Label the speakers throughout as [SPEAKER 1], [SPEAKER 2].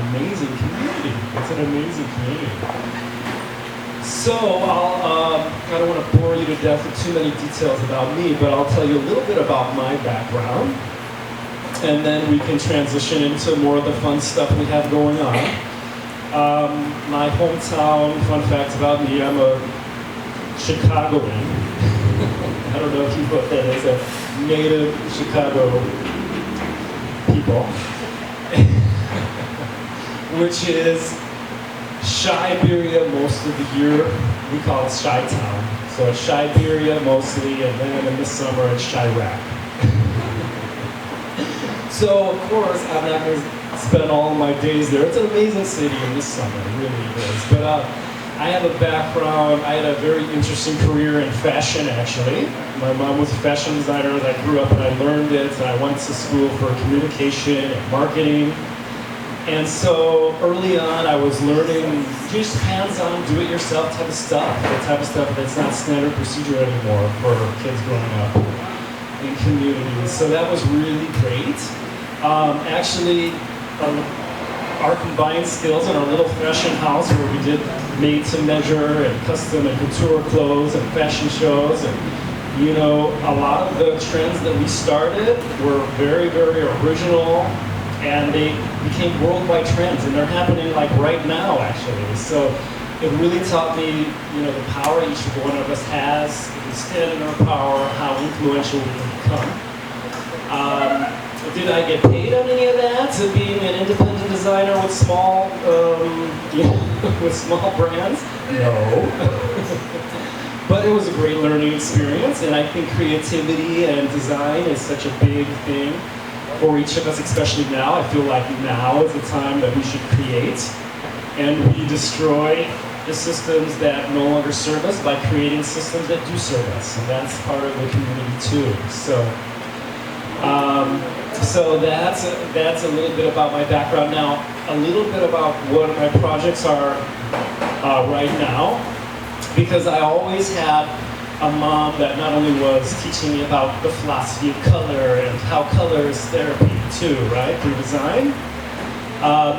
[SPEAKER 1] amazing community. It's an amazing community. So I don't want to bore you to death with too many details about me, but I'll tell you a little bit about my background, and then we can transition into more of the fun stuff we have going on. My hometown, fun fact about me, I'm a Chicagoan. I don't know if you know what that is, a native Chicago people, which is Shiberia most of the year. We call it Chi-Town. So it's Shiberia mostly, and then in the summer it's Chirac. So of course I'm not going to spend all of my days there. It's an amazing city in the summer, it really is. But I have a background, I had a very interesting career in fashion actually. My mom was a fashion designer. I grew up and I learned it, and I went to school for communication and marketing. And so early on I was learning just hands-on, do-it-yourself type of stuff, the type of stuff that's not standard procedure anymore for kids growing up in communities. So that was really great. Actually, our combined skills in our little fashion house where we did made to measure and custom and couture clothes and fashion shows, and you know, a lot of the trends that we started were very, very original, and they became worldwide trends, and they're happening like right now actually. So it really taught me, you know, the power each one of us has. If we stand in our power, how influential we can become. Did I get paid on any of that? To being an independent designer with small, with small brands? No. But it was a great learning experience, and I think creativity and design is such a big thing for each of us, especially now. I feel like now is the time that we should create, and we destroy the systems that no longer serve us by creating systems that do serve us, and that's part of the community too. So that's a little bit about my background. Now, a little bit about what my projects are right now, because I always had a mom that not only was teaching me about the philosophy of color and how color is therapy too, right, through design,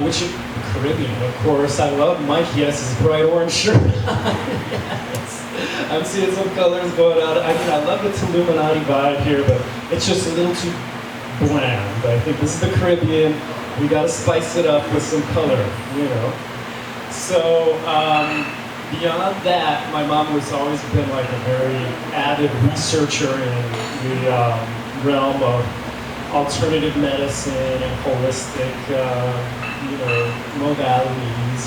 [SPEAKER 1] which is Caribbean, of course. I love Mike Yes's bright orange shirt. Yes. I'm seeing some colors going out. I mean, I love its Illuminati vibe here, but it's just a little too bland. I think this is the Caribbean. We got to spice it up with some color, you know. So beyond that, my mom has always been like a very avid researcher in the realm of alternative medicine and holistic, you know, modalities.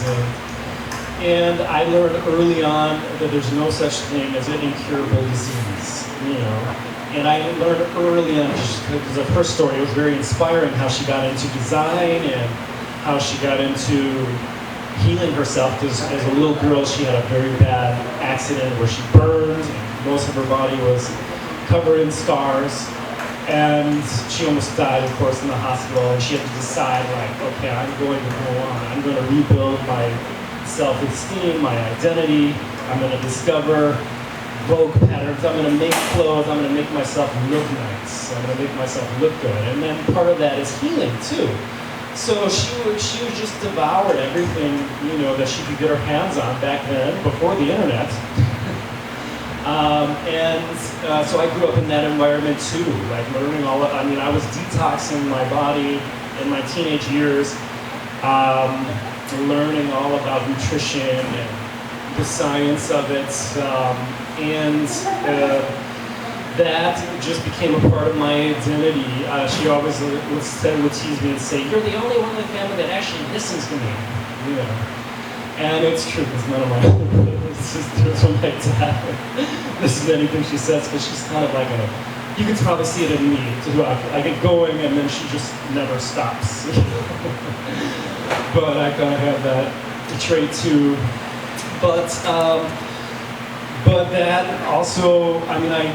[SPEAKER 1] And I learned early on that there's no such thing as an incurable disease, you know. And I learned early on, just because of her story, it was very inspiring how she got into design and how she got into healing herself, because as a little girl she had a very bad accident where she burned and most of her body was covered in scars, and she almost died, of course, in the hospital, and she had to decide, like, okay, I'm going to go on, I'm going to rebuild my self-esteem, my identity, I'm going to discover Vogue patterns, I'm going to make clothes, I'm going to make myself look nice, I'm going to make myself look good, and then part of that is healing too. So she was just devoured everything, you know, that she could get her hands on back then, before the internet. So I grew up in that environment too, like learning all of, I mean, I was detoxing my body in my teenage years, learning all about nutrition and the science of it, that just became a part of my identity. She always would tease me and say, "You're the only one in the family that actually listens to me," you know. And it's true, because none of my other sisters are like that. This is anything she says, because she's kind of like you can probably see it in me too. I get going and then she just never stops. But I kind of have that trait too. But that also, I mean, I